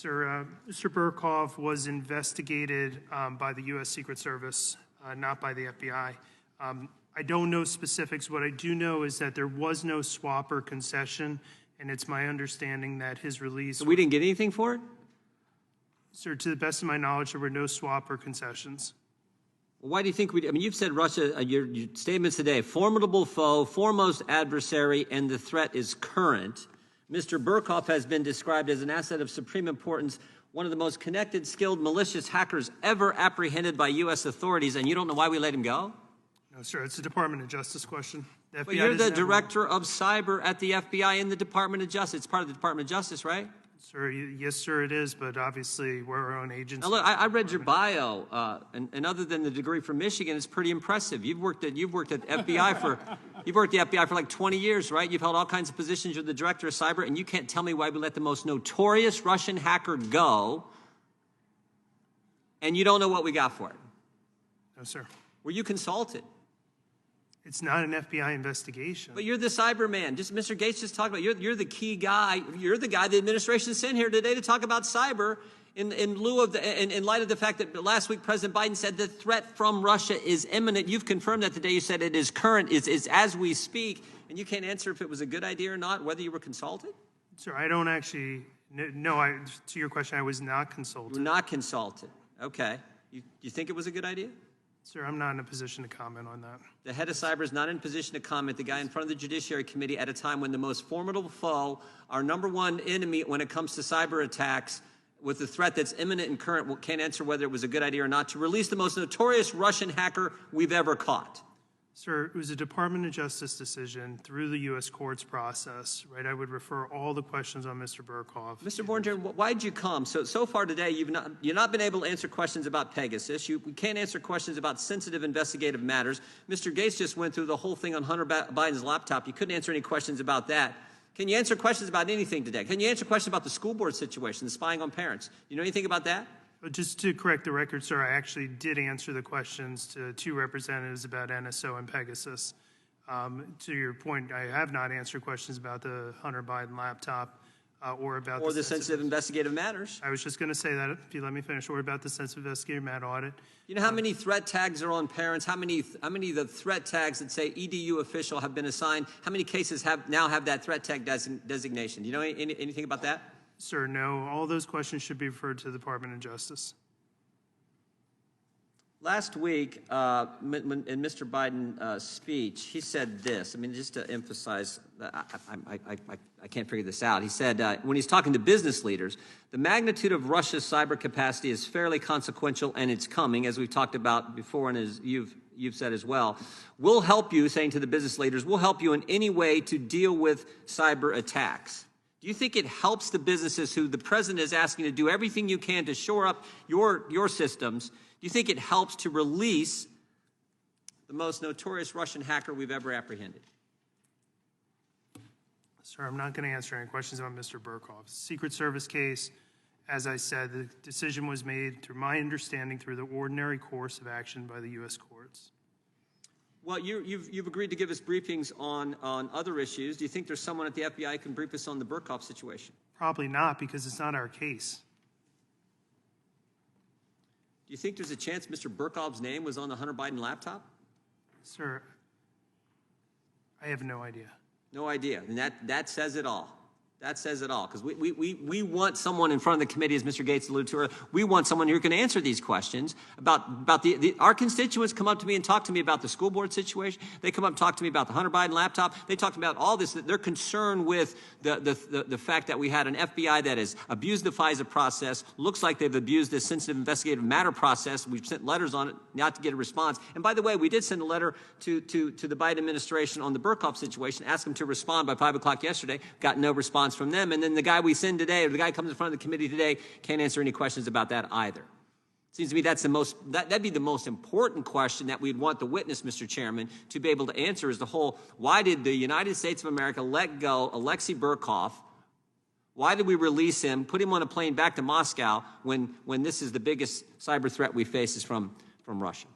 Sir, Mr. Burkhoff was investigated by the U.S. Secret Service, not by the FBI. I don't know specifics. What I do know is that there was no swap or concession, and it's my understanding that his release... So we didn't get anything for it? Sir, to the best of my knowledge, there were no swap or concessions. Well, why do you think we... I mean, you've said Russia, your statements today, formidable foe, foremost adversary, and the threat is current. Mr. Burkhoff has been described as an asset of supreme importance, one of the most connected, skilled, malicious hackers ever apprehended by U.S. authorities, and you don't know why we let him go? No, sir, it's a Department of Justice question. But you're the director of cyber at the FBI in the Department of Justice. It's part of the Department of Justice, right? Sir, yes, sir, it is, but obviously we're our own agency. Now, look, I read your bio, and other than the degree from Michigan, it's pretty impressive. You've worked at FBI for like 20 years, right? You've held all kinds of positions. You're the director of cyber, and you can't tell me why we let the most notorious Russian hacker go, and you don't know what we got for it. No, sir. Were you consulted? It's not an FBI investigation. But you're the cyber man. Just Mr. Gates just talked about you're the key guy. You're the guy the administration sent here today to talk about cyber in lieu of in light of the fact that last week President Biden said the threat from Russia is imminent. You've confirmed that today. You said it is current, is as we speak, and you can't answer if it was a good idea or not, whether you were consulted? Sir, I don't actually no, to your question, I was not consulted. You were not consulted. Okay. You think it was a good idea? Sir, I'm not in a position to comment on that. The head of cyber is not in a position to comment. The guy in front of the Judiciary Committee at a time when the most formidable foe, our #1 enemy when it comes to cyber attacks, with the threat that's imminent and current, can't answer whether it was a good idea or not to release the most notorious Russian hacker we've ever caught. Sir, it was a Department of Justice decision through the U.S. courts process, right? I would refer all the questions on Mr. Burkhoff. Mr. Bornger, why did you come? So far today, you've not been able to answer questions about Pegasus. You can't answer questions about sensitive investigative matters. Mr. Gates just went through the whole thing on Hunter Biden's laptop. You couldn't answer any questions about that. Can you answer questions about anything today? Can you answer questions about the school board situation, the spying on parents? You know anything about that? Just to correct the record, sir, I actually did answer the questions to 2 representatives about NSO and Pegasus. To your point, I have not answered questions about the Hunter Biden laptop or about the sensitive investigative matters. I was just going to say that, if you let me finish, or about the sensitive investigative matter audit. You know how many threat tags are on parents? How many of the threat tags that say EDU official have been assigned? How many cases now have that threat tag designation? Do you know anything about that? Sir, no. All those questions should be referred to the Department of Justice. Last week, in Mr. Biden's speech, he said this. I mean, just to emphasize, I can't figure this out. He said, when he's talking to business leaders, the magnitude of Russia's cyber capacity is fairly consequential, and it's coming, as we've talked about before and as you've said as well. We'll help you, saying to the business leaders, we'll help you in any way to deal with cyber attacks. Do you think it helps the businesses who the president is asking to do everything you can to shore up your systems? Do you think it helps to release the most notorious Russian hacker we've ever apprehended? Sir, I'm not going to answer any questions about Mr. Burkhoff's Secret Service case. As I said, the decision was made, through my understanding, through the ordinary course of action by the U.S. courts. Well, you've agreed to give us briefings on other issues. Do you think there's someone at the FBI who can brief us on the Burkhoff situation? Probably not, because it's not our case. Do you think there's a chance Mr. Burkhoff's name was on the Hunter Biden laptop? Sir, I have no idea. No idea. And that says it all. That says it all, because we want someone in front of the committee, as Mr. Gates alluded to earlier. We want someone who can answer these questions about our constituents come up to me and talk to me about the school board situation. They come up and talk to me about the Hunter Biden laptop. They talk about all this. They're concerned with the fact that we had an FBI that has abused the FISA process. Looks like they've abused this sensitive investigative matter process. We've sent letters on it not to get a response. And by the way, we did send a letter to the Biden administration on the Burkhoff situation, ask them to respond by 5 o'clock yesterday. Got no response from them, and then the guy we send today, or the guy comes in front of the committee today, can't answer any questions about that either. Seems to me that'd be the most important question that we'd want the witness, Mr. Chairman, to be able to answer, is the whole, why did the United States of America let go Alexei Burkhoff? Why did we release him, put him on a plane back to Moscow when this is the biggest cyber threat we face is from Russia?